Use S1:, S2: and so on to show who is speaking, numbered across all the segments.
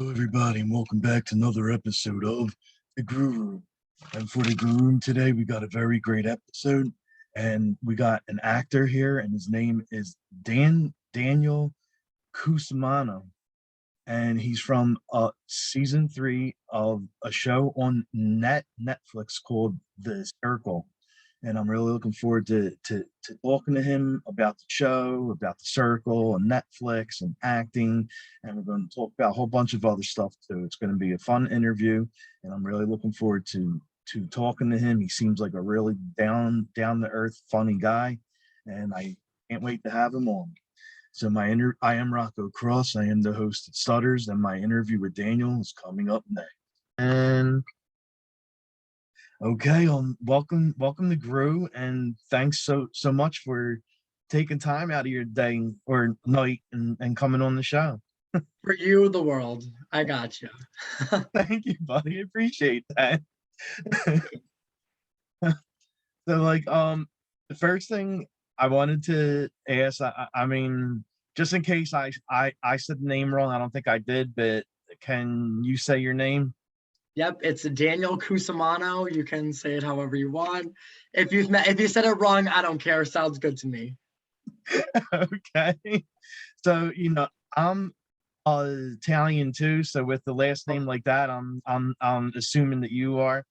S1: Hello, everybody, and welcome back to another episode of the Grue Room. And for the Grue Room today, we got a very great episode, and we got an actor here, and his name is Daniel Cusimano, and he's from season 3 of a show on Netflix called The Circle. And I'm really looking forward to talking to him about the show, about the circle and Netflix and acting. And we're going to talk about a whole bunch of other stuff too. It's going to be a fun interview, and I'm really looking forward to talking to him. He seems like a really down to earth, funny guy, and I can't wait to have him on. So I am Rocco Cross. I am the host at Stutters, and my interview with Daniel is coming up next. And okay, welcome to Grue, and thanks so much for taking time out of your day or night and coming on the show.
S2: For you, the world. I got you.
S1: Thank you, buddy. I appreciate that. So, the first thing I wanted to ask, I mean, just in case I said the name wrong, I don't think I did, but can you say your name?
S2: Yep, it's Daniel Cusimano. You can say it however you want. If you said it wrong, I don't care. Sounds good to me.
S1: Okay. So, I'm Italian too, so with the last name like that, I'm assuming that you are.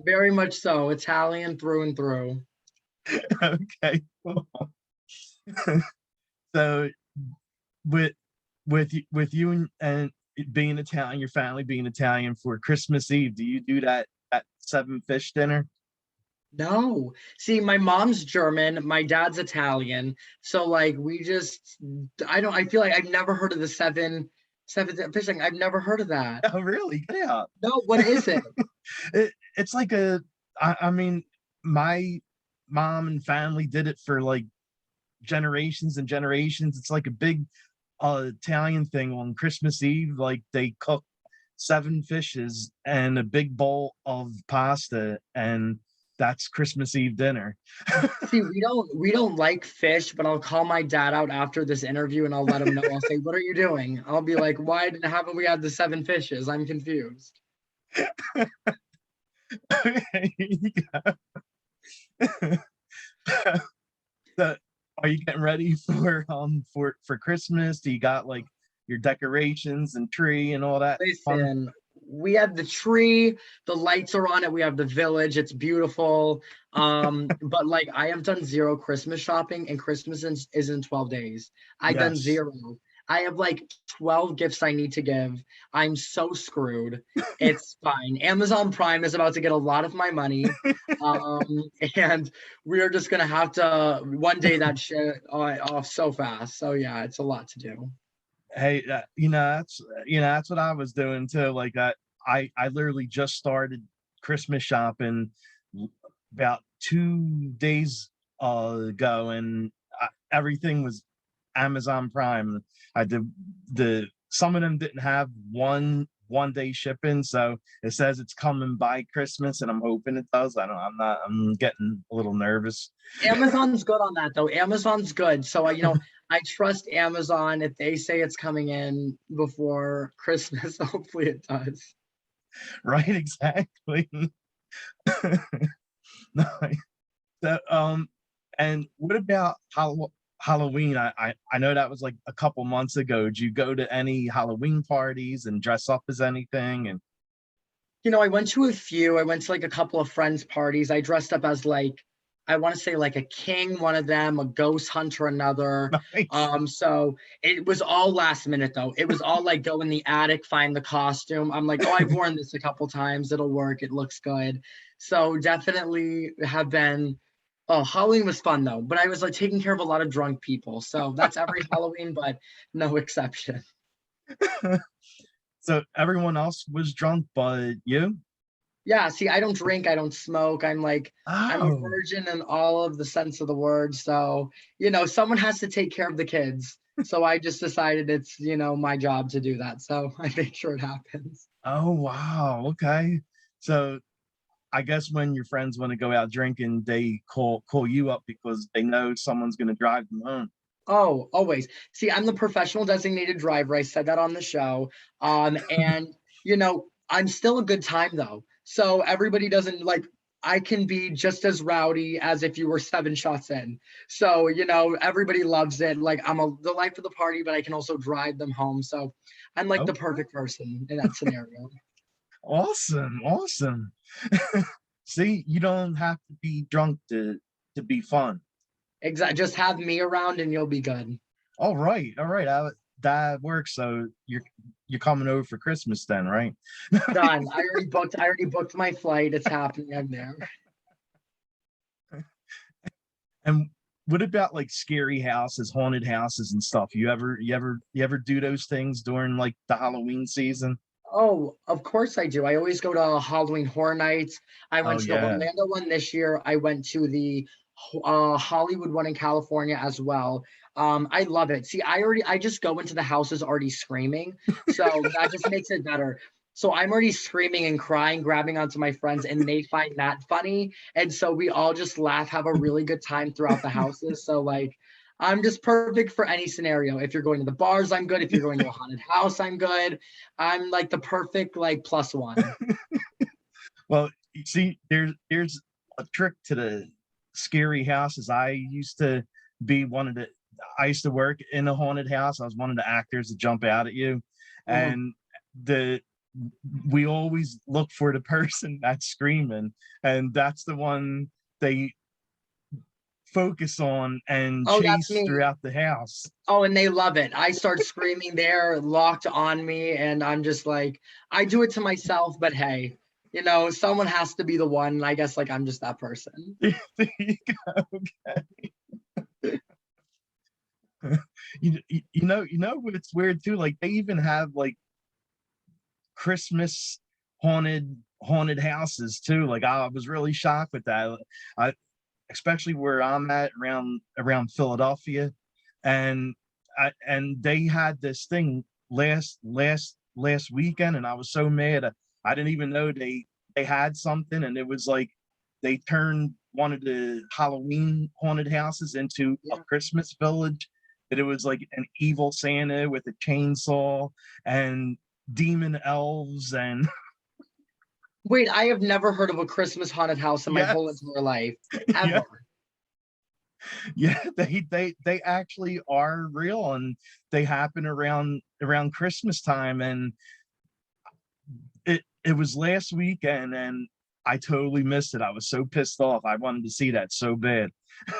S2: Very much so. Italian through and through.
S1: Okay. Cool. So with you and being Italian, your family being Italian, for Christmas Eve, do you do that 7 fish dinner?
S2: No. See, my mom's German, my dad's Italian. So like I feel like I've never heard of the seven fish thing. I've never heard of that.
S1: Oh, really? Yeah.
S2: No, what is it?
S1: It's like I mean, my mom and family did it for like generations and generations. It's like a big Italian thing on Christmas Eve. Like they cook 7 fishes and a big bowl of pasta, and that's Christmas Eve dinner.
S2: See, we don't like fish, but I'll call my dad out after this interview and I'll let him know. I'll say, "What are you doing?" I'll be like, haven't we had the 7 fishes? I'm confused.
S1: Okay, so are you getting ready for Christmas? Do you got like your decorations and tree and all that fun?
S2: Listen, we have the tree, the lights are on it, we have the village, it's beautiful. But like I have done zero Christmas shopping, and Christmas is in 12 days. I've done
S1: Yes.
S2: zero. I have like 12 gifts I need to give. I'm so screwed. It's fine. Amazon Prime is about to get a lot of my money. And we're just gonna have to one day that shit off so fast. So yeah, it's a lot to do.
S1: Hey, that's what I was doing too. Like I literally just started Christmas shopping about 2 days ago, and everything was Amazon Prime. I did some of them didn't have one day shipping, so it says it's coming by Christmas, and I'm hoping it does. I'm getting a little nervous.
S2: Amazon's good on that though. Amazon's good. So I trust Amazon. If they say it's coming in before Christmas, hopefully it does.
S1: Right, exactly. No, so, and what about Halloween? I know that was like a couple months ago. Did you go to any Halloween parties and dress up as anything? And
S2: I went to a few. I went to like a couple of friends' parties. I dressed up as like, I want to say like a king, one of them, a ghost hunter, another.
S1: nice.
S2: So it was all last minute though. It was all like go in the attic, find the costume. I'm like, oh, I've worn this a couple times. It'll work. It looks good. So definitely have been. Oh, Halloween was fun though, but I was like taking care of a lot of drunk people. So that's every Halloween, but no exception.
S1: So everyone else was drunk, but you?
S2: Yeah, see, I don't drink, I don't smoke. I'm a
S1: Oh,
S2: virgin in all of the sense of the word. So, someone has to take care of the kids. So I just decided it's, my job to do that. So I make sure it happens.
S1: oh, wow. Okay. So I guess when your friends want to go out drinking, they call you up because they know someone's going to drive them home.
S2: Oh, always. See, I'm the professional designated driver. I said that on the show. And I'm still a good time though. So everybody doesn't like I can be just as rowdy as if you were 7 shots in. So, everybody loves it. Like the life of the party, but I can also drive them home. So I'm like the
S1: Okay.
S2: perfect person in that scenario.
S1: Awesome. Awesome. See, you don't have to be drunk to be fun.
S2: Exactly. Just have me around and you'll be good.
S1: All right. All right. That works. So you're coming over for Christmas then, right?
S2: Done. I already booked my flight. It's happening. I'm there.
S1: And what about like scary houses, haunted houses and stuff? You ever do those things during like the Halloween season?
S2: Oh, of course I do. I always go to Halloween Horror Nights. I
S1: Oh
S2: went to the
S1: yeah.
S2: Orlando one this year. I went to the Hollywood one in California as well. I love it. See, I just go into the houses already screaming, so that just makes it better. So I'm already screaming and crying, grabbing onto my friends, and they find that funny, and so we all just laugh, have a really good time throughout the houses. So like, I'm just perfect for any scenario. If you're going to the bars, I'm good. If you're going to a haunted house, I'm good. I'm like the perfect like plus one.
S1: Well, you see, there's a trick to the scary houses. Be one of the I used to work in a haunted house. I was one of the actors that jump out at you.
S2: Mhm.
S1: And the we always look for the person that's screaming, and that's the one they focus on and
S2: Oh, that's
S1: chase
S2: me.
S1: throughout the house.
S2: Oh, and they love it. I start screaming, they're locked on me, and I'm just like, I do it to myself, but hey, someone has to be the one. And I guess like I'm just that person.
S1: There you go. You know what's weird too? Like they even have like Christmas haunted houses too. Like I was really shocked with that. I Especially where I'm at around Philadelphia, and and they had this thing last weekend, and I was so mad. I didn't even know they had something, and it was like they turned one of the Halloween haunted houses into a
S2: Yeah.
S1: Christmas village. That it was like an evil Santa with a chainsaw and demon elves and
S2: Wait, I have never heard of a Christmas haunted house in my whole
S1: yes,
S2: entire life,
S1: yeah,
S2: ever.
S1: yeah, they actually are real, and they happen around Christmas time. And it was last weekend, and I totally missed it. I was so pissed off. I wanted to see that so bad.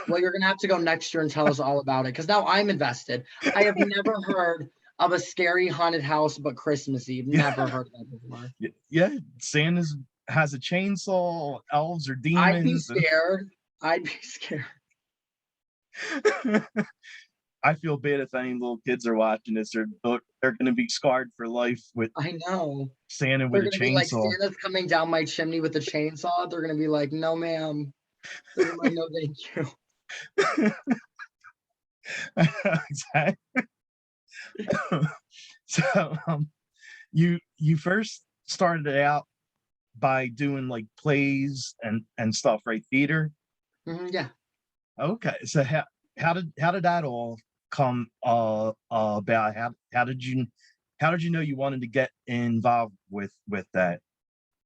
S2: Well, you're gonna have to go next year and tell us all about it because now I'm invested. I have never heard of a scary haunted house but Christmas Eve. Never
S1: Yeah,
S2: heard of that before.
S1: yeah. Santa's has a chainsaw, elves or
S2: I'd be
S1: demons, and
S2: scared. I'd be scared.
S1: I feel bad if any little kids are watching this. They're going to be scarred for life with
S2: I know.
S1: Santa
S2: They're
S1: with a
S2: gonna be like,
S1: chainsaw.
S2: Santa's coming down my chimney with a chainsaw. They're gonna be like, no, ma'am. They're gonna be like, no, thank you.
S1: Exactly. So you first started it out by doing like plays and stuff, right? Theater.
S2: Yeah.
S1: Okay. So how did that all come about? How did you know you wanted to get involved with that?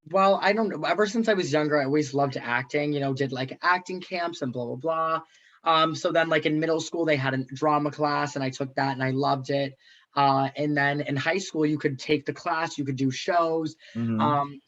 S2: Well, I don't know. Ever since I was younger, I always loved acting, did like acting camps and blah, blah, blah. So then like in middle school, they had a drama class and I took that and I loved it. And then in high school, you could take the class, you could do shows.
S1: Hmm.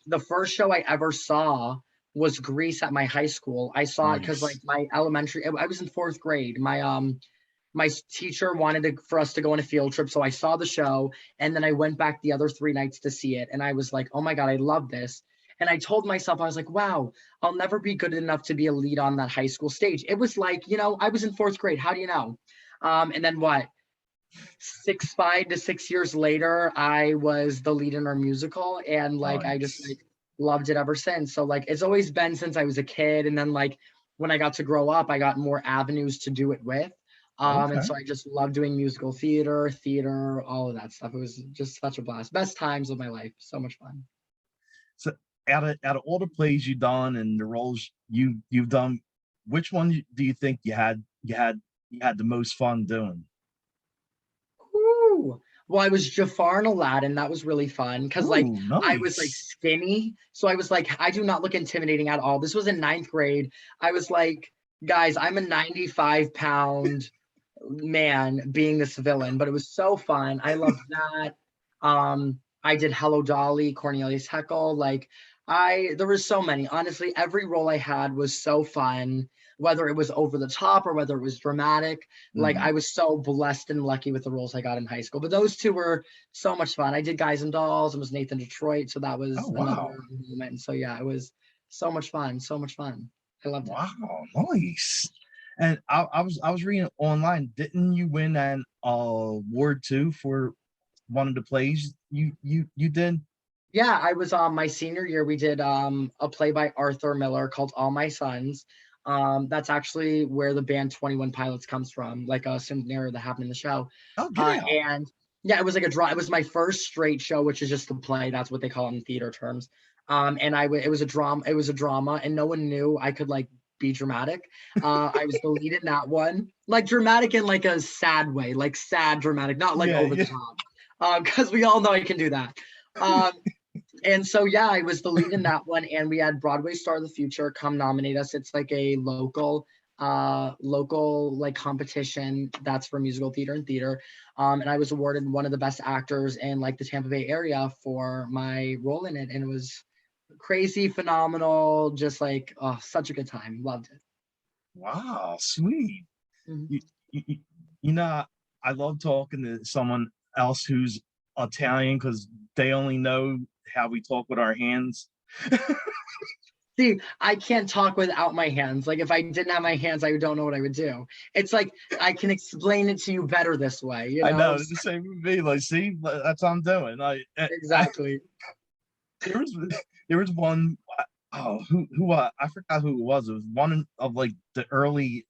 S2: The first show I ever saw was Grease at my high school. I saw it because like
S1: Nice.
S2: my elementary, I was in fourth grade. My teacher wanted for us to go on a field trip, so I saw the show, and then I went back the other 3 nights to see it, and I was like, "Oh my god, I love this!" And I told myself, I was like, "Wow, I'll never be good enough to be a lead on that high school stage." It was like, I was in fourth grade. How do you know? And then what? 5 to 6 years later, I was the lead in our musical, and like I just
S1: Nice.
S2: like loved it ever since. So like it's always been since I was a kid, and then like when I got to grow up, I got more avenues to do it with. And
S1: Okay.
S2: so I just love doing musical theater, all of that stuff. It was just such a blast. Best times of my life. So much fun.
S1: So out of all the plays you've done and the roles you've done, which one do you think you had you had the most fun doing?
S2: Ooh. Well, I was Jafar and Aladdin. That was really fun because like
S1: Ooh,
S2: I was like
S1: nice.
S2: skinny. So I was like, I do not look intimidating at all. This was in ninth grade. I was like, guys, I'm a 95-pound man being this villain, but it was so fun. I loved that. I did Hello Dolly, Cornelius Heckle. Like there was so many. Honestly, every role I had was so fun, whether it was over the top or whether it was dramatic. Like I
S1: Mhm.
S2: was so blessed and lucky with the roles I got in high school. But those two were so much fun. I did Guys and Dolls and was Nathan Detroit, so that
S1: Oh,
S2: was another
S1: wow.
S2: moment. And so yeah, it was so much fun. So much fun. I loved it.
S1: Wow, nice. And I was reading online. Didn't you win an award too for one of the plays you did?
S2: Yeah, I was my senior year. We did a play by Arthur Miller called All My Sons. That's actually where the band 21 Pilots comes from, like a scenario that happened in the show.
S1: Oh, get out.
S2: And yeah, it was like a draw. It was my first straight show, which is just the play. That's what they call it in theater terms. And it was a drama. It was a drama, and no one knew I could like be dramatic. I was the lead in that one, like dramatic in like a sad way, like sad dramatic, not like
S1: Yeah,
S2: over the
S1: yeah.
S2: top. Because we all know I can do that. Um, and so yeah, I was the lead in that one, and we had Broadway Star of the Future come nominate us. It's like a local like competition that's for musical theater and theater. And I was awarded one of the best actors in like the Tampa Bay area for my role in it, and it was crazy, phenomenal, just like oh, such a good time. Loved it.
S1: Wow, sweet.
S2: Mhm.
S1: You, you, you you know, I love talking to someone else who's Italian because they only know how we talk with our hands.
S2: See, I can't talk without my hands. Like if I didn't have my hands, I don't know what I would do. It's like I can explain it to you better this way, you
S1: I
S2: know?
S1: know the same with me. Like, see, that's what I'm doing. I
S2: Exactly.
S1: there was there was one. Oh, who I forgot who it was. It was one of like the early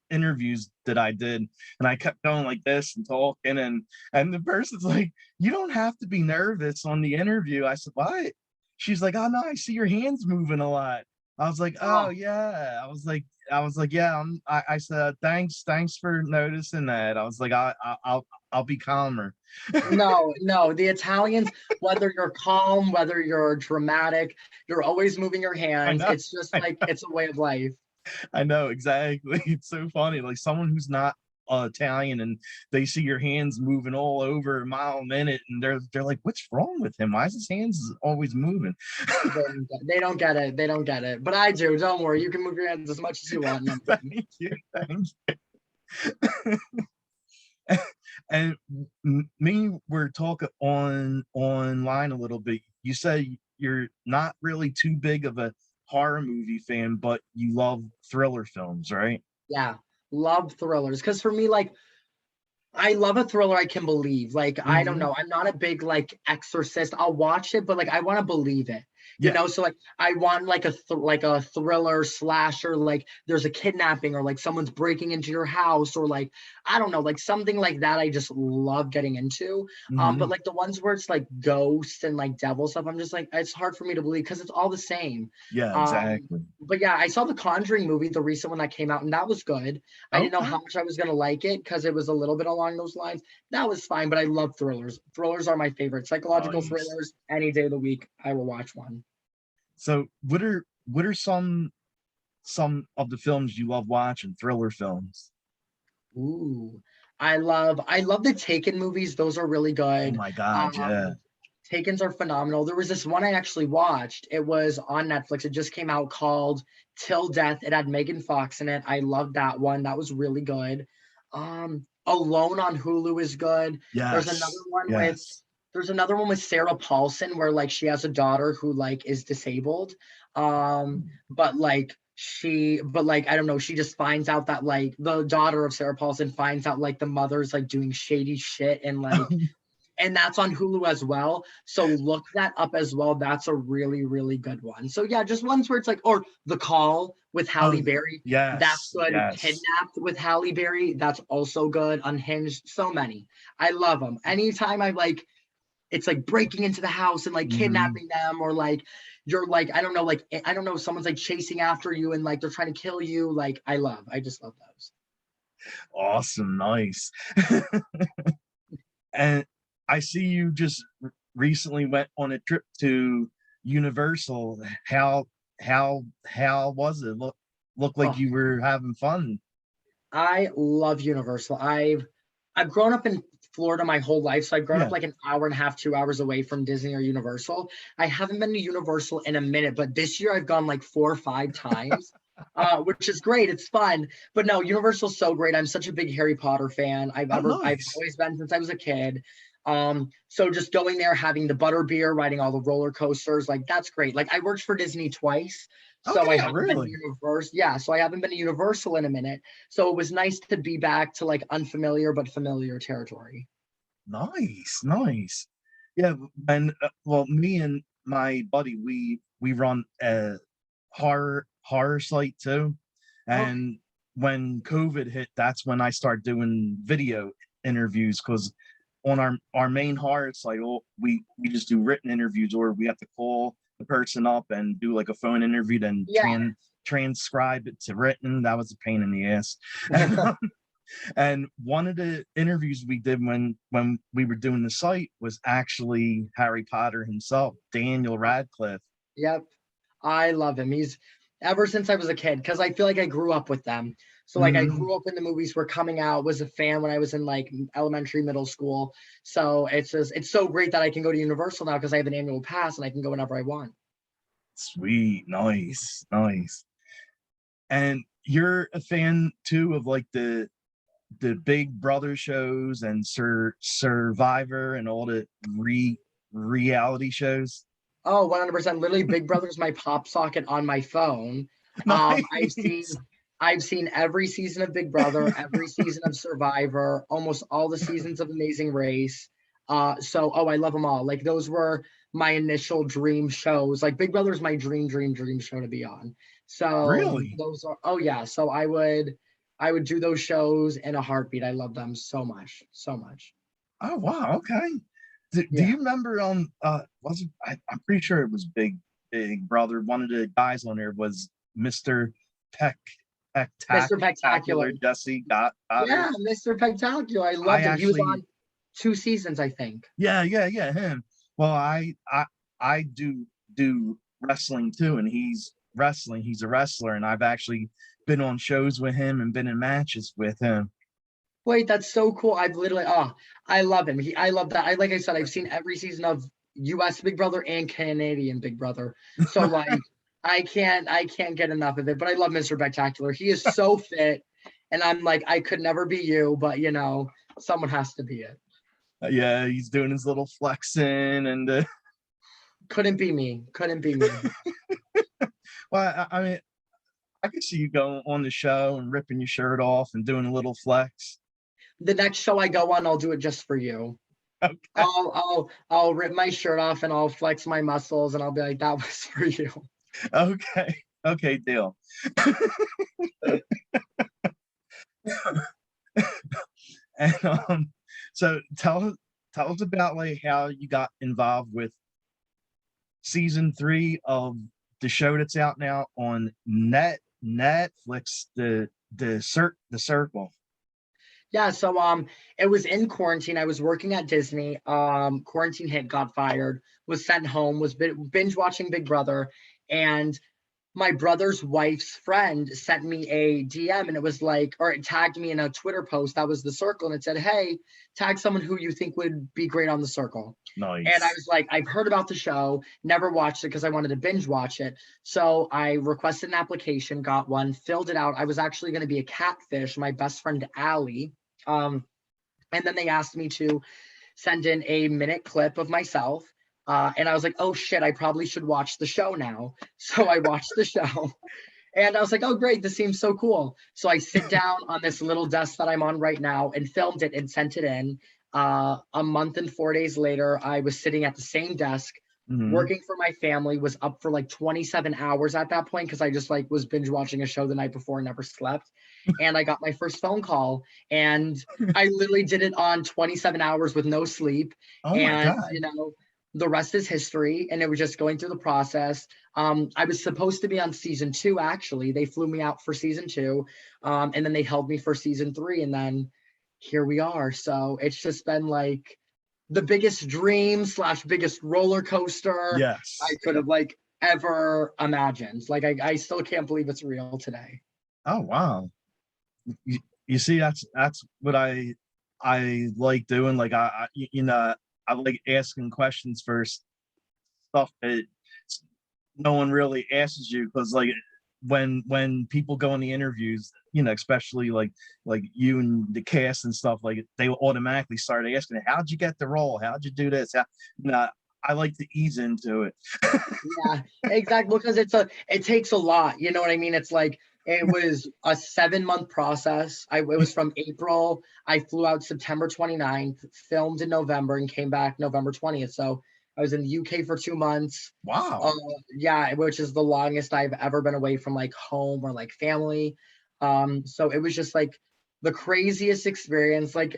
S1: interviews that I did, and I kept going like this and talking, and the person's like, "You don't have to be nervous on the interview." I said, "What?" She's like, "Oh no, I see your hands moving a lot." I was like, "Oh
S2: Oh,
S1: yeah." I was like, "Yeah." I said, "Thanks for noticing that." I was like, I'll be calmer."
S2: no, no. The Italians, whether you're calm, whether you're dramatic, you're always moving your
S1: I
S2: hands.
S1: know.
S2: It's just
S1: I
S2: like it's a way of life.
S1: I know exactly. It's so funny. Like someone who's not Italian and they see your hands moving all over a mile a minute, and they're like, "What's wrong with him? Why is his hands always moving?"
S2: They don't get it. They don't get it. But I do. Don't worry. You can move your hands as much as you want. No problem.
S1: Thank you, thank you. And me, we're talking online a little bit. You say you're not really too big of a horror movie fan, but you love thriller films, right?
S2: Yeah. Love thrillers. Because for me, like I love a thriller I can believe. Like, I don't
S1: Hmm.
S2: know. I'm not a big like exorcist. I'll watch it, but like I want to believe it. You
S1: Yeah.
S2: know, so like I want like like a thriller slasher, like there's a kidnapping or like someone's breaking into your house or like I don't know, like something like that I just love getting into. But
S1: Hmm.
S2: like the ones where it's like ghosts and like devil stuff, I'm just like it's hard for me to believe because it's all the same.
S1: Yeah,
S2: Um,
S1: exactly.
S2: but yeah, I saw the Conjuring movie, the recent one that came out, and that was good. I didn't know
S1: Okay.
S2: how much I was gonna like it because it was a little bit along those lines. That was fine, but I love thrillers. Thrillers are my favorite. Psychological
S1: Nice.
S2: thrillers, any day of the week, I will watch one.
S1: So, what are some of the films you love watching? Thriller films.
S2: Ooh, I love the Taken movies. Those are really
S1: Oh
S2: good.
S1: my God, yeah.
S2: Um, Takens are phenomenal. There was this one I actually watched. It was on Netflix. It just came out called Till Death. It had Megan Fox in it. I loved that one. That was really good. Alone on Hulu is good. There's another
S1: Yes,
S2: one with
S1: yes.
S2: there's another one with Sarah Paulson where like she has a daughter who like is disabled. But like I don't know, she just finds out that like the daughter of Sarah Paulson finds out like the mother's like doing shady shit and that's on Hulu as well. So look that up as well. That's a really, really good one. So yeah, just ones where it's like, or The Call with
S1: Oh,
S2: Halle Berry. That's
S1: yes,
S2: good.
S1: yes.
S2: Kidnapped with Halle Berry. That's also good. Unhinged. So many. I love them. Anytime I like, it's like breaking into the house and like
S1: Mhm.
S2: kidnapping them, or like you're like I don't know, someone's like chasing after you and like they're trying to kill you. Like I just love those.
S1: Awesome, nice. And I see you just recently went on a trip to Universal. How was it? Looked like
S2: Oh,
S1: you were having fun.
S2: I love Universal. I've grown up in Florida my whole life, so I've grown up
S1: Yeah.
S2: like an hour and a half, 2 hours away from Disney or Universal. I haven't been to Universal in a minute, but this year I've gone like 4 or 5 times, which is great. It's fun, but no, Universal's so great. I'm such a big Harry Potter fan.
S1: Oh,
S2: I've
S1: nice.
S2: always been since I was a kid. So just going there, having the butter beer, riding all the roller coasters, like that's great. Like I worked for Disney twice, so I
S1: Okay,
S2: haven't been to
S1: really
S2: Universal. Yeah, so I haven't been to Universal in a minute. So it was nice to be back to like unfamiliar but familiar territory.
S1: nice, nice. Yeah, and well, me and my buddy, we run a horror site too,
S2: Okay.
S1: and when COVID hit, that's when I started doing video interviews because on our main horror site, we just do written interviews, or we have to call the person up and do like a phone interview, then
S2: Yeah.
S1: transcribe it to written. That was a pain in the ass. And one of the interviews we did when we were doing the site was actually Harry Potter himself, Daniel Radcliffe.
S2: Yep. I love him. He's ever since I was a kid, because I feel like I grew up with them. So like I
S1: Mhm.
S2: grew up when the movies were coming out, was a fan when I was in like elementary, middle school. So it's so great that I can go to Universal now because I have an annual pass and I can go whenever I want.
S1: Sweet, nice, nice. And you're a fan too of like the Big Brother shows and Survivor and all the reality shows.
S2: Oh, 100%. Literally, Big Brother's my pop socket on my phone. Um, I've seen
S1: Nice.
S2: I've seen every season of Big Brother, every season of Survivor, almost all the seasons of Amazing Race. I love them all. Like those were my initial dream shows. Like Big Brother's my dream show to be on. So
S1: Really?
S2: those are oh yeah. So I would do those shows in a heartbeat. I love them so much, so much.
S1: Oh wow, okay. Do
S2: Yeah.
S1: you remember was it, I'm pretty sure it was Big Brother. One of the guys on there was Mr. Peck
S2: Mr. Spectacular.
S1: Spectacular Jesse Goddard.
S2: Yeah, Mr. Spectacular. I
S1: I
S2: loved him. He was
S1: actually
S2: on 2 seasons, I think.
S1: yeah, him. Well, I do wrestling too, and he's wrestling. He's a wrestler, and I've actually been on shows with him and been in matches with him.
S2: Wait, that's so cool. I love him. I love that. Like I said, I've seen every season of US Big Brother and Canadian Big Brother. So like I can't get enough of it. But I love Mr. Spectacular. He is so fit. And I'm like, I could never be you, but someone has to be it.
S1: Yeah, he's doing his little flexing and
S2: Couldn't be me. Couldn't be me.
S1: well, I mean, I could see you going on the show and ripping your shirt off and doing a little flex.
S2: The next show I go on, I'll do it just for you.
S1: Okay,
S2: I'll rip my shirt off and I'll flex my muscles and I'll be like, that was for you.
S1: okay, okay, deal. And so tell us about like how you got involved with season 3 of the show that's out now on Netflix, the Circle.
S2: Yeah, so it was in quarantine. I was working at Disney. Quarantine hit, got fired, was sent home, was binge watching Big Brother, and my brother's wife's friend sent me a DM and it was like, or it tagged me in a Twitter post that was the Circle and it said, "Hey, tag someone who you think would be great on the Circle." And I
S1: Nice.
S2: was like, I've heard about the show, never watched it because I wanted to binge watch it. So I requested an application, got one, filled it out. I was actually going to be a catfish, my best friend Allie. Um, and then they asked me to send in a minute clip of myself. And I was like, oh shit, I probably should watch the show now. So I watched the show and I was like, oh great, this seems so cool. So I sit down on this little desk that I'm on right now and filmed it and sent it in. A month and 4 days later, I was sitting at the same desk
S1: Mhm.
S2: working for my family, was up for like 27 hours at that point because I just like was binge watching a show the night before and never slept. And I got my first phone call and I literally did it on 27 hours with no sleep.
S1: Oh my
S2: And,
S1: god.
S2: the rest is history, and it was just going through the process. I was supposed to be on season 2, actually. They flew me out for season 2, and then they held me for season 3, and then here we are. So it's just been like the biggest dream slash biggest roller coaster I
S1: Yes.
S2: could have like ever imagined. Like I still can't believe it's real today.
S1: Oh wow. You see, that's what I like doing. Like you know, I like asking questions first, stuff that no one really asks you, because like when people go in the interviews, you know, especially like you and the cast and stuff, like they will automatically start asking, how'd you get the role, how'd you do this? You know, I like to ease into it.
S2: Yeah, exactly. Because it takes a lot. You know what I mean? It's like it was a 7-month process. It was from April. I flew out September 29th, filmed in November, and came back November 20th. So I was in the UK for 2 months. Uh,
S1: Wow.
S2: yeah, which is the longest I've ever been away from like home or like family. So it was just like the craziest experience. Like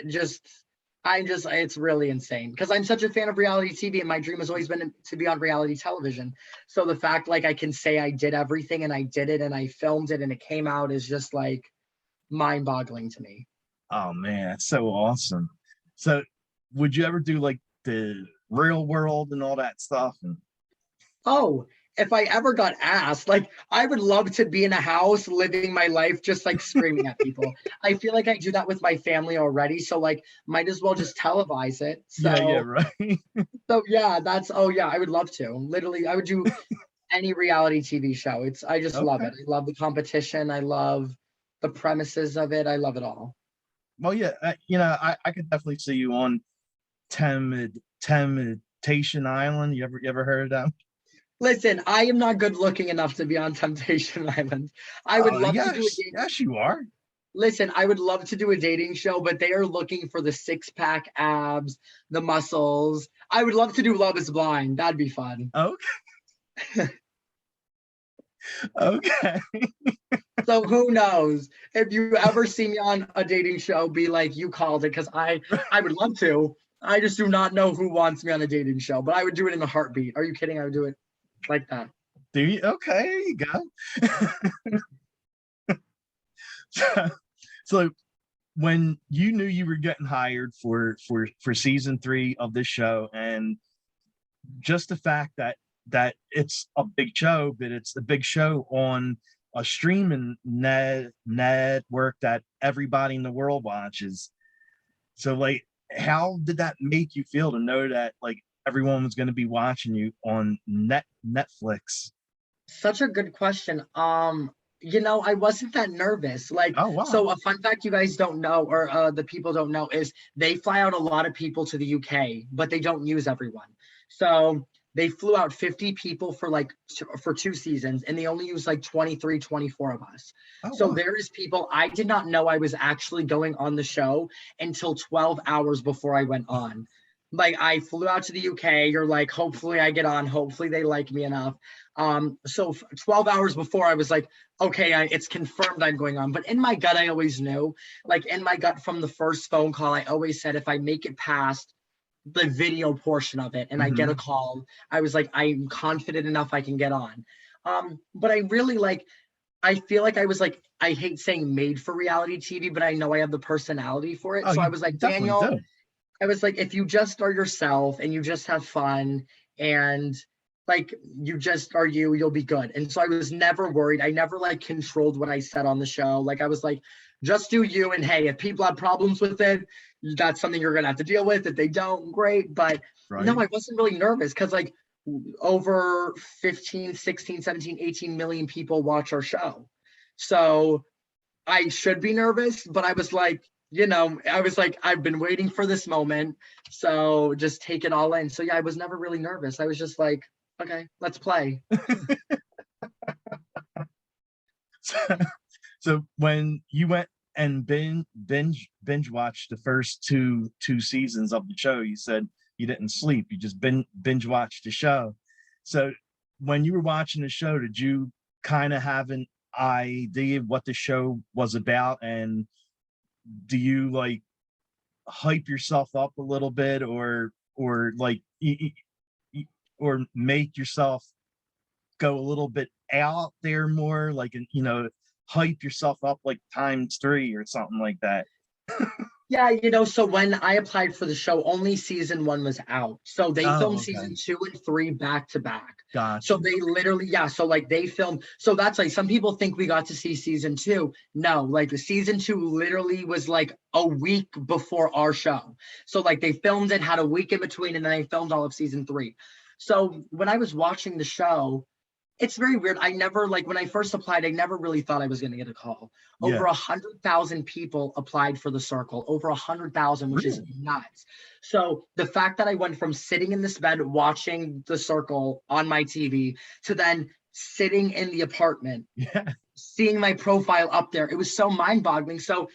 S2: it's really insane because I'm such a fan of reality TV, and my dream has always been to be on reality television. So the fact like I can say I did everything and I did it and I filmed it and it came out is just like mind-boggling to me.
S1: Oh man, that's so awesome. So would you ever do like the real world and all that stuff? And
S2: Oh, if I ever got asked, like I would love to be in a house living my life just like screaming at people. I feel like I do that with my family already, so like might as well just televise it.
S1: yeah,
S2: So
S1: right.
S2: so yeah, that's oh yeah, I would love to. Literally, I would do any reality TV show. I just love
S1: Okay.
S2: it. I love the competition. I love the premises of it. I love it all.
S1: Well, yeah, you know, I could definitely see you on Temptation Island. You ever heard of that?
S2: Listen, I am not good looking enough to be on Temptation Island. I would
S1: Oh
S2: love to do a
S1: yes,
S2: date.
S1: yes, you are.
S2: Listen, I would love to do a dating show, but they are looking for the six-pack abs, the muscles. I would love to do Love is Blind. That'd be fun.
S1: Okay, okay.
S2: So who knows? If you ever see me on a dating show, be like, you called it, because I would love to. I just do not know who wants me on a dating show, but I would do it in a heartbeat. Are you kidding? I would do it like that.
S1: Do you? Okay, there you go. so, so when you knew you were getting hired for season 3 of this show, and just the fact that it's a big show, but it's a big show on a streaming network that everybody in the world watches. So like, how did that make you feel to know that like everyone was going to be watching you on Netflix?
S2: Such a good question. I wasn't that nervous. Like,
S1: Oh wow.
S2: so a fun fact you guys don't know, or the people don't know, is they fly out a lot of people to the UK, but they don't use everyone. So they flew out 50 people for like for 2 seasons, and they only use like 23, 24 of us.
S1: Oh
S2: So
S1: wow.
S2: there is people I did not know I was actually going on the show until 12 hours before I went on. Like I flew out to the UK, you're like, hopefully I get on, hopefully they like me enough. So 12 hours before I was like, okay, it's confirmed I'm going on. But in my gut, I always knew, like in my gut from the first phone call, I always said, if I make it past the video portion of it and I get a
S1: Hmm.
S2: call, I was like, I'm confident enough I can get on. But I really like, I feel like I was like, I hate saying made for reality TV, but I know I have the personality for it.
S1: Oh,
S2: So I
S1: you
S2: was like,
S1: definitely
S2: Daniel,
S1: do.
S2: I was like, if you just are yourself and you just have fun and like you just are you, you'll be good. And so I was never worried. I never like controlled what I said on the show. Like I was like, just do you. And hey, if people have problems with it, that's something you're gonna have to deal with. If they don't, great. But no,
S1: Right.
S2: I wasn't really nervous because like over 15, 16, 17, 18 million people watch our show. So I should be nervous, but I was like, I was like, I've been waiting for this moment. So just take it all in. So yeah, I was never really nervous. I was just like, okay, let's play.
S1: So when you went and binge watched the first two seasons of the show, you said you didn't sleep. You just binge watched the show. So when you were watching the show, did you kind of have an idea what the show was about? And do you like hype yourself up a little bit, or like or make yourself go a little bit out there more, like, hype yourself up like times three or something like that?
S2: Yeah, so when I applied for the show, only season one was out. So they filmed
S1: Oh, okay.
S2: season two and three back to back. So
S1: Gotcha.
S2: they literally, yeah. So like they filmed. So that's like some people think we got to see season two. No, like the season two literally was like a week before our show. So like they filmed it, had a week in between, and then they filmed all of season three. So when I was watching the show, it's very weird. I never like when I first applied, I never really thought I was going to get a call.
S1: Yeah.
S2: Over 100,000 people applied for the circle, over 100,000, which is
S1: Really?
S2: nuts. So the fact that I went from sitting in this bed watching the circle on my TV to then sitting in the apartment,
S1: Yeah.
S2: seeing my profile up there, it was so mind-boggling. So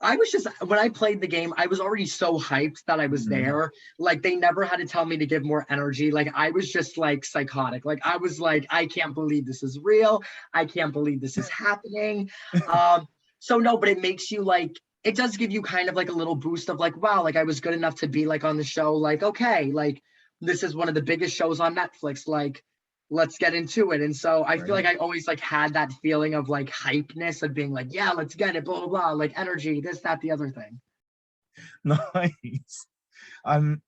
S2: I was just when I played the game, I was already so hyped that I was
S1: Mhm.
S2: there. Like they never had to tell me to give more energy. Like I was just like psychotic. Like I was like, I can't believe this is real. I can't believe this is happening. So no, but it makes you like it does give you kind of like a little boost of like, wow, like I was good enough to be like on the show. Like, okay, like this is one of the biggest shows on Netflix. Like let's get into it. And so I feel
S1: Right.
S2: like I always like had that feeling of like hypeness of being like, yeah, let's get it, blah, blah, blah, like energy, this, that, the other thing.
S1: Nice. I'm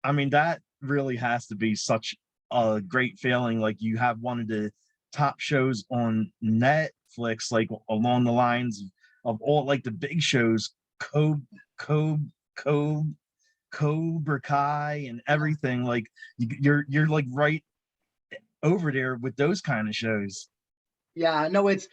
S1: I mean, that really has to be such a great feeling. Like you have one of the top shows on Netflix, like along the lines of all like the big shows, Cob, Cob, Cob, Cobra Kai, and
S2: Yeah.
S1: everything. Like you're like right over there with those kind of shows.
S2: Yeah, no, it's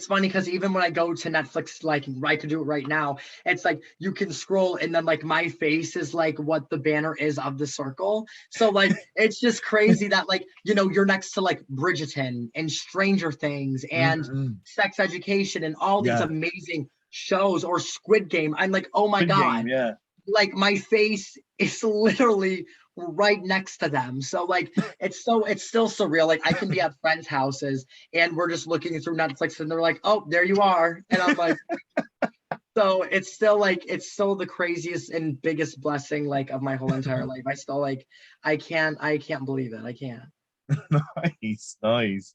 S2: funny because even when I go to Netflix, like I could do it right now, it's like you can scroll and then like my face is like what the banner is of the circle. So like it's just crazy that like you're next to like Bridgerton and Stranger Things and
S1: Mhm.
S2: Sex Education and all these
S1: Yeah,
S2: amazing shows or Squid Game. I'm like, oh my
S1: good game.
S2: God,
S1: Yeah.
S2: like my face is literally right next to them. So like it's still surreal. Like I can be at friends' houses and we're just looking through Netflix and they're like, "Oh, there you are." And I'm like, so it's still the craziest and biggest blessing like of my whole entire life. I still like I can't believe it. I can't.
S1: Nice, nice.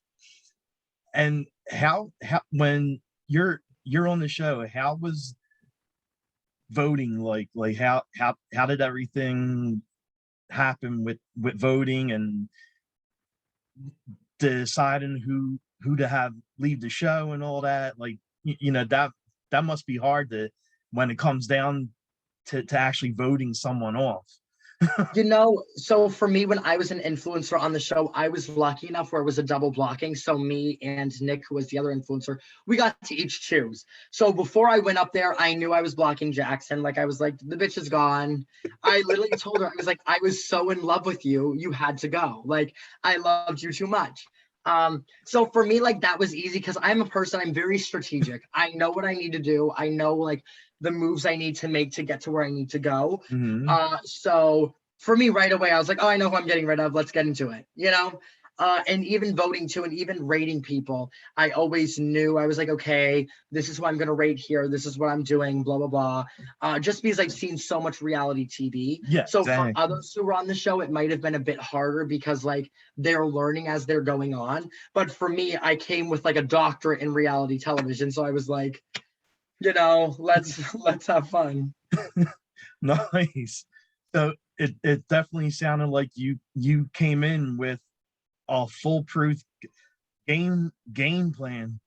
S1: And how when you're on the show, how was voting like how did everything happen with voting and deciding who to have leave the show and all that? Like that must be hard to when it comes down to actually voting someone off.
S2: So for me, when I was an influencer on the show, I was lucky enough where it was a double blocking. So me and Nick, who was the other influencer, we got to each choose. So before I went up there, I knew I was blocking Jackson. Like I was like, the bitch is gone. I literally told her, I was like, I was so in love with you, you had to go. Like I loved you too much. So for me, like that was easy because I'm a person, I'm very strategic. I know what I need to do. I know like the moves I need to make to get to where I need to go.
S1: Hmm.
S2: So for me right away, I was like, oh, I know who I'm getting rid of. Let's get into it. And even voting too, and even rating people, I always knew I was like, okay, this is what I'm going to rate here. This is what I'm doing, blah, blah, blah. Just because I've seen so much reality TV.
S1: Yeah,
S2: So for
S1: exactly.
S2: others who were on the show, it might have been a bit harder because like they're learning as they're going on. But for me, I came with like a doctorate in reality television. So I was like, let's have fun.
S1: Nice. So it definitely sounded like you came in with a foolproof game plan.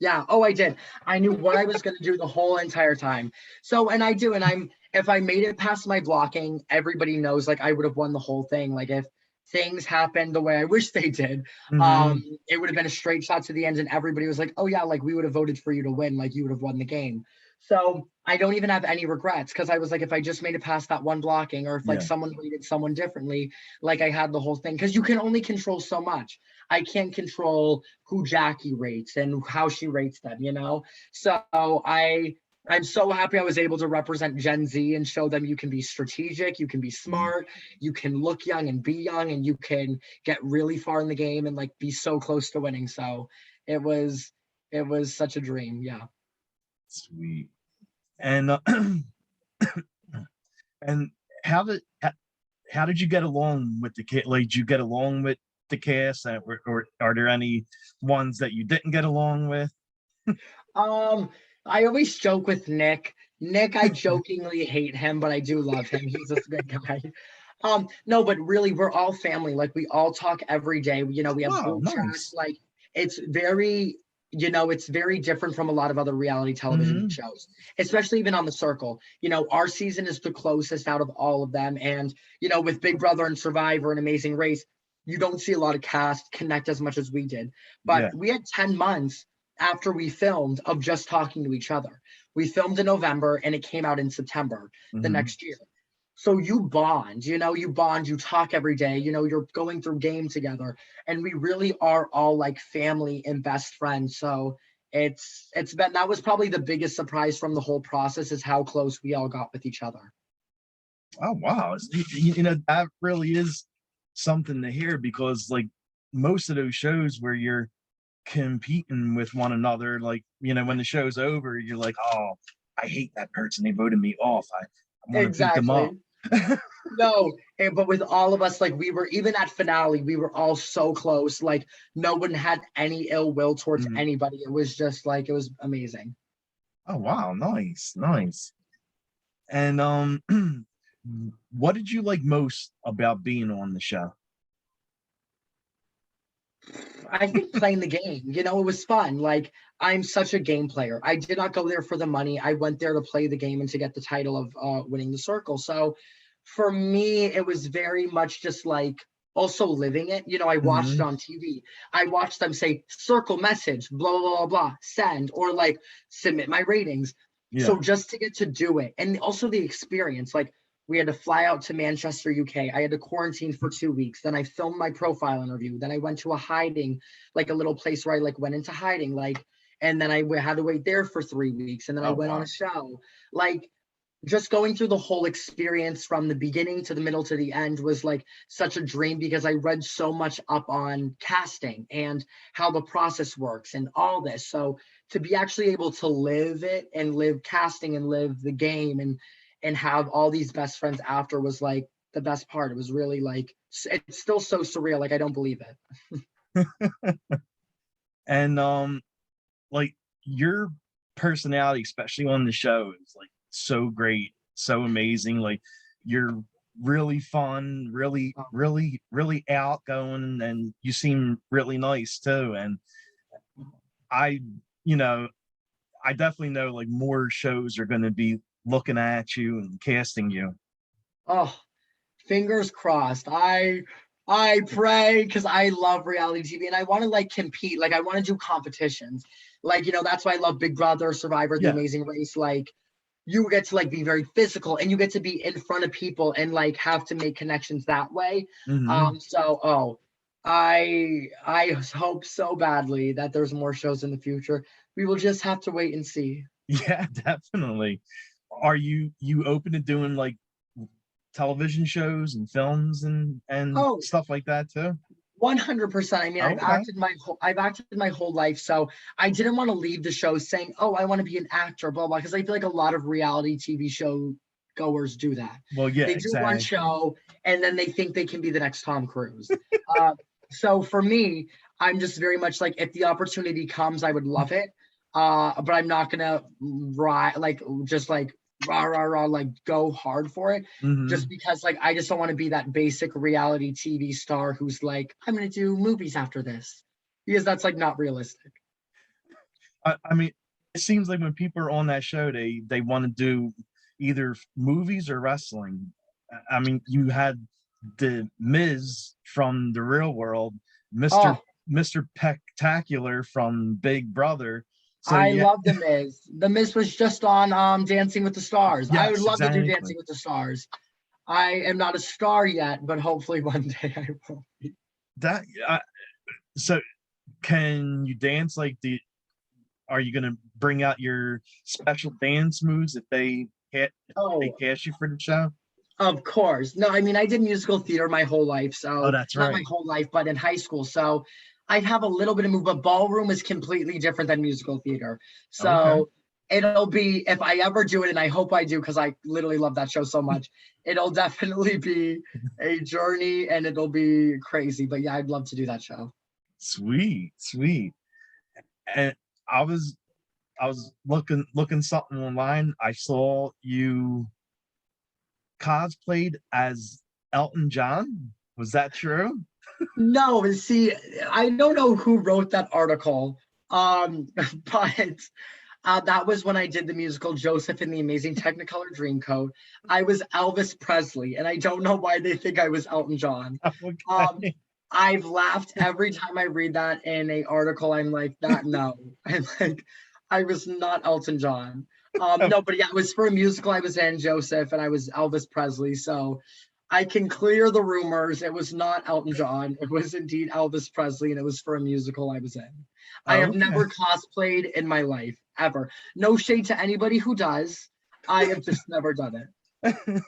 S2: Yeah. Oh, I did. I knew what I was going to do the whole entire time. So, and I do. And if I made it past my blocking, everybody knows like I would have won the whole thing. Like if things happened the way I wish they did,
S1: Hmm.
S2: it would have been a straight shot to the end. And everybody was like, oh, yeah, like we would have voted for you to win. Like you would have won the game. So I don't even have any regrets because I was like, if I just made it past that one blocking or if like
S1: Yeah.
S2: someone rated someone differently, like I had the whole thing because you can only control so much. I can't control who Jackie rates and how she rates them. So I'm so happy I was able to represent Gen Z and show them you can be strategic, you can be
S1: Mhm.
S2: smart, you can look young and be young, and you can get really far in the game and like be so close to winning. So it was it was such a dream. Yeah.
S1: Sweet. And and how did how did you get along with the kid? Like, did you get along with the cast, or are there any ones that you didn't get along with?
S2: Um, I always joke with Nick. Nick, I jokingly hate him, but I do love him. He's a good guy. No, but really, we're all family. Like we all talk every day. You know, we have
S1: Wow,
S2: group chats.
S1: nice.
S2: Like it's very, it's very different from a lot of other reality television
S1: Hmm.
S2: shows, especially even on The Circle. You know, our season is the closest out of all of them. And, with Big Brother and Survivor and Amazing Race, you don't see a lot of cast connect as much as we did. But
S1: Yeah.
S2: we had 10 months after we filmed of just talking to each other. We filmed in November and it came out in September the
S1: Hmm.
S2: next year. So you bond, you talk every day, you're going through game together. And we really are all like family and best friends. So it's been that was probably the biggest surprise from the whole process is how close we all got with each other.
S1: Oh wow. That really is something to hear, because like most of those shows where you're competing with one another, like, when the show's over, you're like, oh, I hate that person, they voted me off, I want to beat them up.
S2: Exactly. No, but with all of us, like we were even at finale, we were all so close. Like no one had any ill will towards
S1: Mhm.
S2: anybody. It was just like it was amazing.
S1: Oh wow, nice, nice. And what did you like most about being on the show?
S2: I think playing the game, it was fun. Like I'm such a game player. I did not go there for the money. I went there to play the game and to get the title of winning the circle. So for me, it was very much just like also living it. I watched it
S1: Hmm.
S2: on TV. I watched them say circle message, blah, blah, blah, blah, send, or like submit my ratings.
S1: Yeah.
S2: So just to get to do it and also the experience, like we had to fly out to Manchester, UK. I had to quarantine for 2 weeks. Then I filmed my profile interview. Then I went to a hiding, like a little place where I like went into hiding, like, and then had to wait there for 3 weeks. And then I
S1: Oh
S2: went on
S1: wow.
S2: a show. Like just going through the whole experience from the beginning to the middle to the end was like such a dream because I read so much up on casting and how the process works and all this. So to be actually able to live it and live casting and live the game and have all these best friends after was like the best part. It was really like it's still so surreal. Like I don't believe it.
S1: And like your personality, especially on the show, is like so great, so amazing. Like you're really fun, really, really, really outgoing, and you seem really nice too. And I, you know, I definitely know like more shows are going to be looking at you and casting you.
S2: Oh, fingers crossed. I pray because I love reality TV and I want to like compete. Like I want to do competitions. Like, that's why I love Big Brother, Survivor, The
S1: Yeah.
S2: Amazing Race. Like you get to like be very physical and you get to be in front of people and like have to make connections that way.
S1: Hmm.
S2: I hope so badly that there's more shows in the future. We will just have to wait and see.
S1: Yeah, definitely. Are you open to doing like television shows and films and
S2: Oh,
S1: stuff like that too?
S2: 100%. I mean,
S1: Okay.
S2: I've acted my whole life, so I didn't want to leave the show saying, "Oh, I want to be an actor," blah blah, because I feel like a lot of reality TV show goers do that.
S1: Well, yeah,
S2: They do one
S1: exactly.
S2: show and then they think they can be the next Tom Cruise. Uh, so for me, I'm just very much like, if the opportunity comes, I would love it. But I'm not gonna like just like rah rah rah like go hard for it just
S1: Hmm.
S2: because like I just don't want to be that basic reality TV star who's like, I'm gonna do movies after this. Because that's like not realistic.
S1: I mean, it seems like when people are on that show, they want to do either movies or wrestling. I mean, you had the Miz from the real world, Mister
S2: Oh,
S1: Mister Spectacular from Big Brother. So
S2: I
S1: yeah,
S2: love The Miz. The Miz was just on Dancing with the Stars. I would
S1: yes,
S2: love to do
S1: exactly.
S2: Dancing with the Stars. I am not a star yet, but hopefully one day I will.
S1: That so can you dance like the? Are you gonna bring out your special dance moves if they
S2: Oh,
S1: cast you for the show?
S2: of course. No, I mean, I did musical theater my whole life.
S1: Oh,
S2: So,
S1: that's
S2: not my
S1: right.
S2: whole life, but in high school. So, I have a little bit of move, but ballroom is completely different than musical theater.
S1: Okay.
S2: So, it'll be, if I ever do it, and I hope I do, because I literally love that show so much, it'll definitely be a journey and it'll be crazy. But yeah, I'd love to do that show.
S1: Sweet, sweet. And I was I was looking something online. I saw you cosplayed as Elton John. Was that true?
S2: No, and see, I don't know who wrote that article, but that was when I did the musical Joseph and the Amazing Technicolor Dreamcoat. I was Elvis Presley, and I don't know why they think I was Elton John. Um,
S1: Okay.
S2: I've laughed every time I read that in a article. I'm like, that no. I'm like, I was not Elton John. No, but yeah, it was for a musical I was in, Joseph, and I was Elvis Presley. So I can clear the rumors. It was not Elton John. It was indeed Elvis Presley, and it was for a musical I was in. I have
S1: Okay.
S2: never cosplayed in my life, ever. No shade to anybody who does. I have just never done it.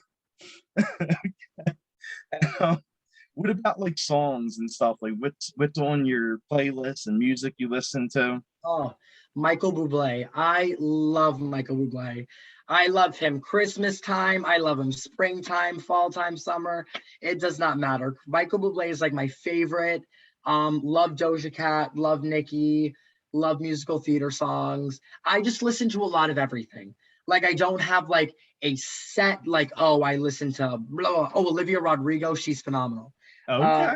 S1: Um, what about like songs and stuff? Like what's on your playlist and music you listen to?
S2: Oh, Michael Bublé. I love Michael Bublé. I love him Christmas time. I love him springtime, fall time, summer. It does not matter. Michael Bublé is like my favorite. Love Doja Cat, love Nicki, love musical theater songs. I just listen to a lot of everything. Like I don't have like a set like, oh, I listen to blah, blah. Oh, Olivia Rodrigo, she's phenomenal. Uh,
S1: Okay.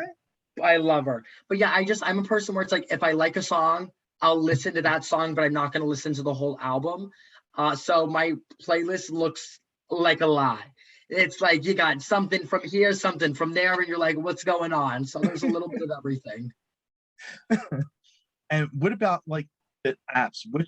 S2: I love her. But yeah, I'm a person where it's like if I like a song, I'll listen to that song, but I'm not going to listen to the whole album. So my playlist looks like a lie. It's like you got something from here, something from there, and you're like, what's going on? So there's a little bit of everything.
S1: And what about like the apps? What,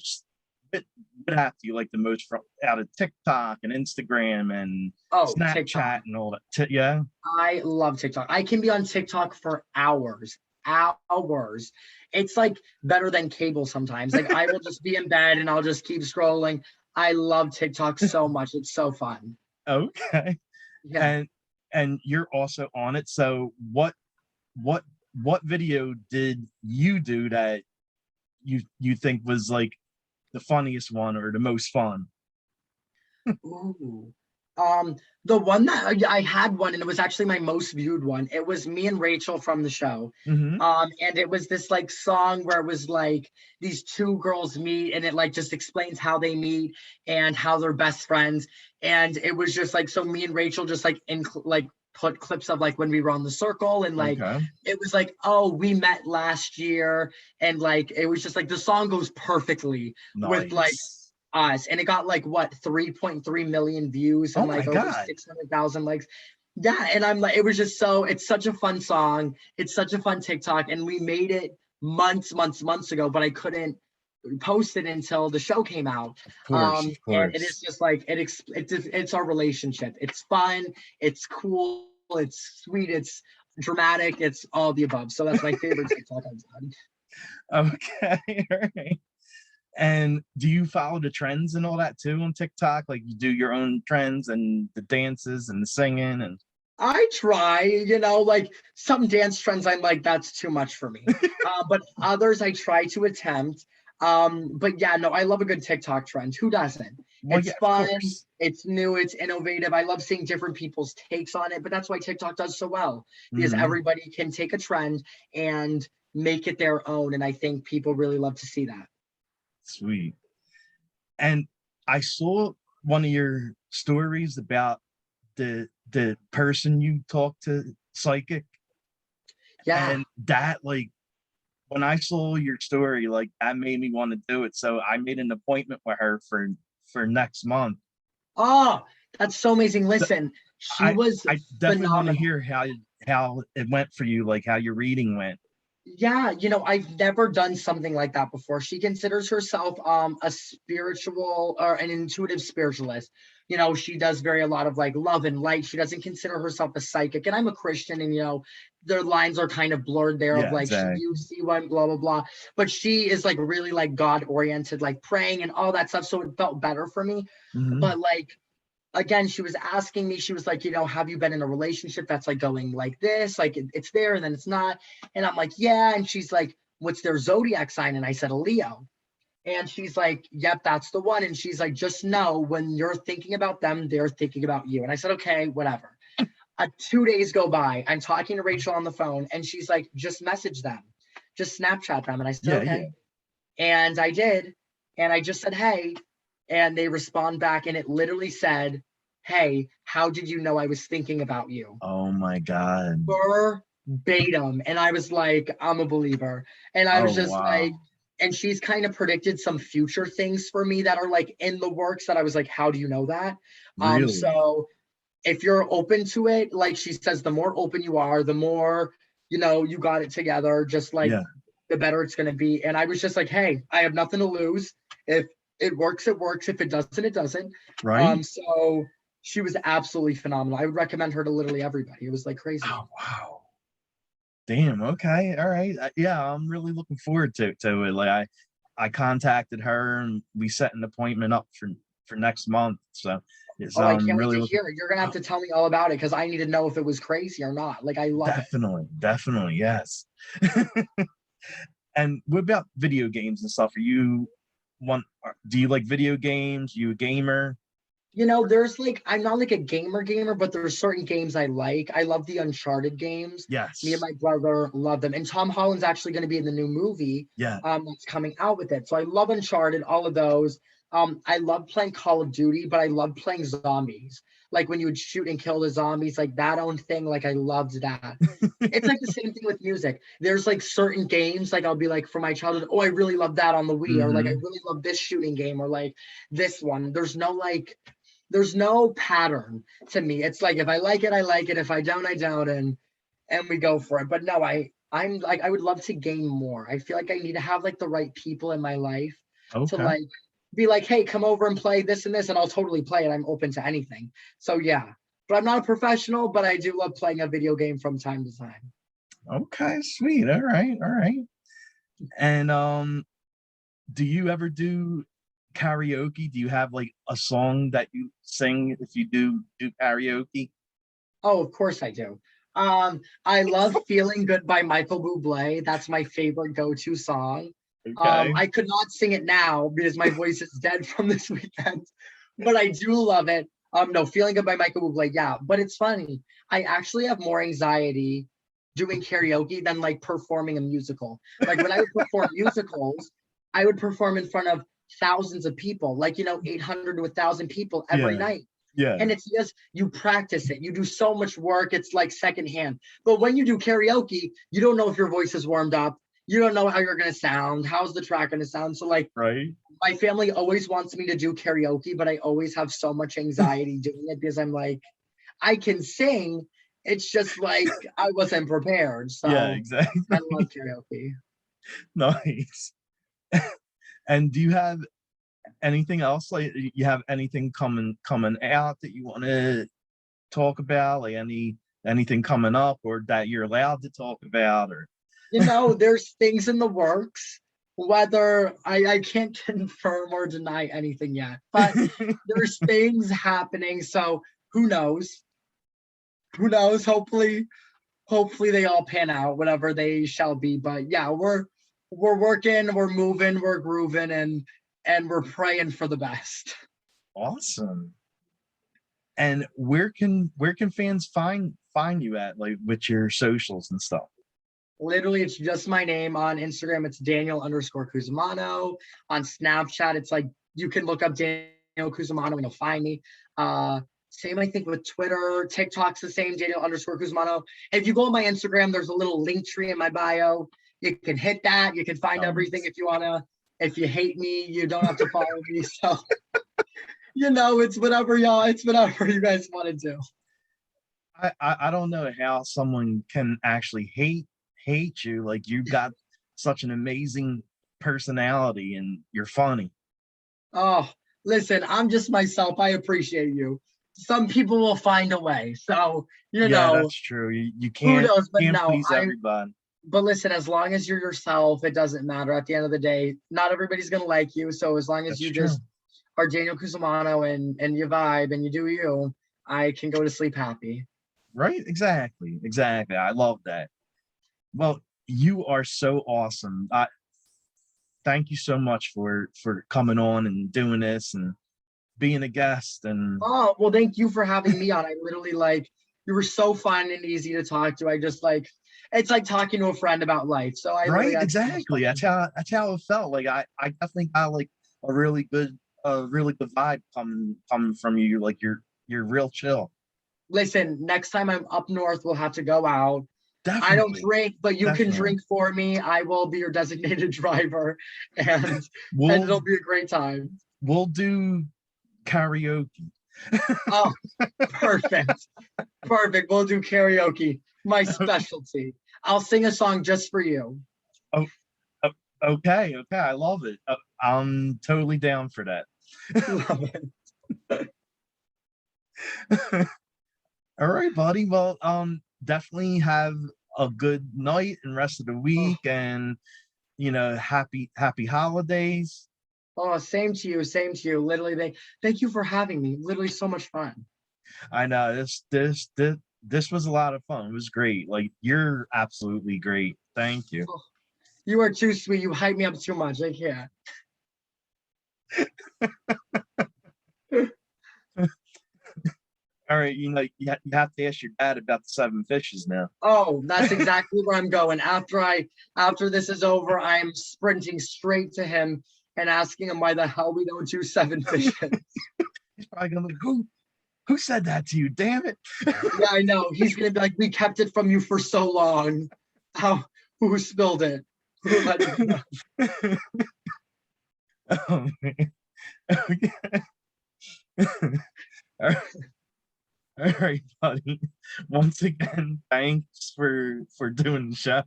S1: what app do you like the most from out of TikTok and Instagram and
S2: Oh, TikTok.
S1: Snapchat and all that? Yeah.
S2: I love TikTok. I can be on TikTok for hours, hours. It's like better than cable sometimes. Like I will just be in bed and I'll just keep scrolling. I love TikTok so much. It's so fun.
S1: Okay.
S2: Yeah.
S1: And you're also on it. So what what video did you do that you think was like the funniest one or the most fun?
S2: Ooh. Um, the one that I had one, and it was actually my most viewed one. It was me and Rachel from the show.
S1: Hmm.
S2: And it was this like song where it was like these two girls meet, and it like just explains how they meet and how they're best friends. And it was just like so me and Rachel just like like put clips of like when we were on the circle, and like
S1: Okay.
S2: it was like, oh, we met last year, and like it was just like the song goes perfectly with like
S1: Nice.
S2: us, and it got like what 3.3 million views
S1: Oh
S2: and
S1: my
S2: like over
S1: God.
S2: 600,000 likes. Yeah, and I'm like, it was just so, it's such a fun song, it's such a fun TikTok, and we made it months ago, but I couldn't post it until the show came out.
S1: Of course, of
S2: And it is
S1: course.
S2: just like it's our relationship. It's fun, it's cool, it's sweet, it's dramatic, it's all the above. So that's my favorite TikTok I've done.
S1: Okay. All right. And do you follow the trends and all that too on TikTok? Like you do your own trends and the dances and the singing and
S2: I try, like some dance trends, I'm like, that's too much for me. But others I try to attempt. But yeah, no, I love a good TikTok trend. Who doesn't?
S1: well,
S2: It's
S1: yeah, of
S2: fun,
S1: course.
S2: it's new, it's innovative. I love seeing different people's takes on it, but that's why TikTok does so well, because
S1: Hmm.
S2: everybody can take a trend and make it their own. And I think people really love to see that.
S1: Sweet. And I saw one of your stories about the person you talked to, psychic,
S2: Yeah.
S1: and that like when I saw your story, like that made me want to do it. So I made an appointment with her for next month.
S2: Oh, that's so amazing.
S1: So
S2: Listen, she
S1: I
S2: was
S1: I definitely want to
S2: phenomenal.
S1: hear how it went for you, like how your reading went.
S2: Yeah, I've never done something like that before. She considers herself a spiritual or an intuitive spiritualist. She does very a lot of like love and light. She doesn't consider herself a psychic. And I'm a Christian, and their lines are kind of blurred there of
S1: Yeah,
S2: like you
S1: exactly.
S2: see one, blah blah blah. But she is like really like God oriented, like praying and all that stuff. So it felt better for me.
S1: Hmm.
S2: But like again, she was asking me, she was like, have you been in a relationship that's like going like this, like it's there and then it's not? And I'm like, yeah. And she's like, what's their zodiac sign? And I said, a Leo. And she's like, yep, that's the one. And she's like, just know when you're thinking about them, they're thinking about you. And I said, okay, whatever. 2 days go by. I'm talking to Rachel on the phone, and she's like, just message them, just Snapchat them. And I said,
S1: Yeah, yeah.
S2: okay. And I did. And I just said, hey. And they respond back, and it literally said, hey, how did you know I was thinking about you?
S1: Oh my God.
S2: Verbatim. And I was like, I'm a believer. And I was
S1: Oh
S2: just like,
S1: wow.
S2: and she's kind of predicted some future things for me that are like in the works that I was like, how do you know that?
S1: Really?
S2: So if you're open to it, like she says, the more open you are, the more, you got it together, just like
S1: Yeah.
S2: the better it's going to be. And I was just like, hey, I have nothing to lose. If it works, it works. If it doesn't, it doesn't.
S1: Right?
S2: So she was absolutely phenomenal. I would recommend her to literally everybody. It was like crazy.
S1: Oh wow. Damn. Okay. All right. Yeah, I'm really looking forward to it. Like I contacted her and we set an appointment up for next month. So it's
S2: Oh, I can't wait
S1: really
S2: to
S1: looking.
S2: hear it. You're gonna have to tell me all about it because I need to know if it was crazy or not. Like I love it.
S1: Definitely, definitely, yes. And what about video games and stuff? Are you do you like video games? You a gamer?
S2: There's like I'm not like a gamer, but there's certain games I like. I love the Uncharted games. Me and
S1: Yes.
S2: my brother love them. And Tom Holland's actually going to be in the new movie
S1: Yeah.
S2: that's coming out with it. So I love Uncharted, all of those. I love playing Call of Duty, but I love playing zombies. Like when you would shoot and kill the zombies, like that own thing, like I loved that. It's like the same thing with music. There's like certain games, like I'll be like from my childhood, oh, I really love that on the Wii, or like I
S1: Hmm.
S2: really love this shooting game, or like this one. There's no pattern to me. It's like if I like it, I like it. If I don't, I don't, and we go for it. But no, I'm like I would love to game more. I feel like I need to have like the right people in my life to
S1: Okay.
S2: like be like, hey, come over and play this and this, and I'll totally play it. I'm open to anything. So yeah. But I'm not a professional, but I do love playing a video game from time to time.
S1: Okay, sweet. All right, all right. And do you ever do karaoke? Do you have like a song that you sing if you do karaoke?
S2: Oh, of course I do. I love Feeling Good by Michael Bublé. That's my favorite go-to song.
S1: Okay.
S2: I could not sing it now because my voice is dead from this weekend, but I do love it. No, Feeling Good by Michael Bublé, yeah. But it's funny. I actually have more anxiety doing karaoke than like performing a musical. Like when I would perform musicals, I would perform in front of thousands of people, like 800 to 1,000 people every
S1: Yeah.
S2: night.
S1: Yeah.
S2: And it's just you practice it. You do so much work. It's like secondhand. But when you do karaoke, you don't know if your voice is warmed up. You don't know how you're gonna sound. How's the track gonna sound? So like
S1: Right.
S2: my family always wants me to do karaoke, but I always have so much anxiety doing it because I'm like, I can sing. It's just like I wasn't prepared.
S1: Yeah,
S2: So I
S1: exactly.
S2: love karaoke.
S1: Nice. And do you have anything else? Like you have anything coming out that you want to talk about? Like anything coming up or that you're allowed to talk about or
S2: There's things in the works. Whether I can't confirm or deny anything yet, but there's things happening. So who knows? Who knows? Hopefully they all pan out, whatever they shall be. But yeah, we're working, we're moving, we're grooving, and we're praying for the best.
S1: awesome. And where can fans find you at like with your socials and stuff?
S2: Literally, it's just my name on Instagram. It's Daniel_Cusimano. On Snapchat, it's like you can look up Daniel Cusimano and you'll find me. Same, I think, with Twitter. TikTok's the same, Daniel_Cusimano. If you go on my Instagram, there's a little link tree in my bio. You can hit that. You can find everything
S1: Nice.
S2: if you wanna. If you hate me, you don't have to follow me. So it's whatever you guys want to do.
S1: I don't know how someone can actually hate you. Like you got such an amazing personality and you're funny.
S2: Oh, listen, I'm just myself. I appreciate you. Some people will find a way. So,
S1: Yeah, that's true. You
S2: who
S1: can't
S2: knows? But
S1: can't
S2: no,
S1: please everybody.
S2: but listen, as long as you're yourself, it doesn't matter. At the end of the day, not everybody's gonna like you. So as long as
S1: That's
S2: you
S1: true.
S2: just are Daniel Cusimano and you vibe and you do you, I can go to sleep happy.
S1: Right? Exactly. Exactly. I love that. Well, you are so awesome. thank you so much for coming on and doing this and being a guest. And
S2: Oh, well, thank you for having me on. I literally like, you were so fun and easy to talk to. I just like, it's like talking to a friend about life. So I literally
S1: right,
S2: had so much
S1: exactly.
S2: fun.
S1: That's how it felt. Like I definitely got like a really good vibe coming from you. Like you're real chill.
S2: Listen, next time I'm up north, we'll have to go out. I don't
S1: Definitely,
S2: drink, but you can
S1: definitely.
S2: drink for me. I will be your designated driver, and and
S1: We'll
S2: it'll be a great time.
S1: we'll do karaoke.
S2: Oh, perfect. Perfect. We'll do karaoke. My specialty. I'll sing a song just for you.
S1: Oh, okay, okay. I love it. I'm totally down for that.
S2: Love it.
S1: All right, buddy. Well, definitely have a good night and rest of the
S2: Oh,
S1: week, and happy holidays.
S2: oh, same to you. Same to you. Literally, thank you for having me. Literally, so much fun.
S1: I know this was a lot of fun. It was great. Like you're absolutely great. Thank you.
S2: Oh, you are too sweet. You hype me up too much. I can't.
S1: All right, you have to ask your dad about the seven fishes now.
S2: Oh, that's exactly where I'm going. After this is over, I'm sprinting straight to him and asking him why the hell we don't do seven fishes.
S1: He's probably gonna be like, who said that to you? Damn it.
S2: Yeah, I know. He's gonna be like, we kept it from you for so long. How who spilled it? Who let it go?
S1: Oh, man. Okay. All right. All right, buddy. Once again, thanks for doing the show.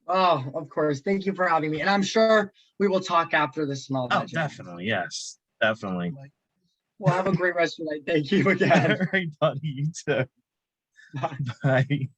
S2: Oh, of course. Thank you for having me. And I'm sure we will talk after this and all
S1: Oh,
S2: that jazz.
S1: definitely. Yes, definitely.
S2: Well, have a great rest of your night. Thank you
S1: All
S2: again.
S1: right, buddy. You too.
S2: Bye.
S1: Bye.